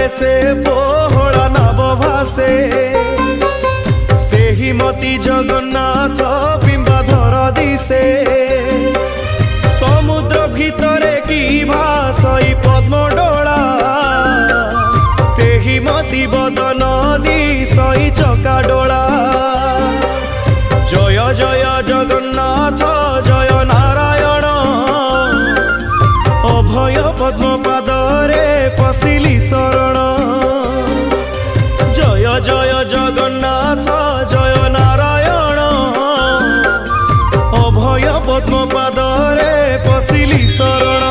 ଜଳରେ ସେ ପୋହଳା ନାବ ଭାସେ। ସେହି ମତି ଜଗନ୍ନାଥ ବିମ୍ବାଧର ଦିଶେ। ସମୁଦ୍ର ଭିତରେ କି ଭାସଇ ପଦ୍ମଡୋଳା, ସେହି ମତି ବଦନ ଦିଶଇ ଚକାଡୋଳା। জয় জয় জগন্নাথ জয় নারায়ণ, অভয় পদ্ম পাদরে পশিলি শরণ। জয় জয় জগন্নাথ জয় নারায়ণ, অভয় পদ্ম পাদরে পশিলি শরণ।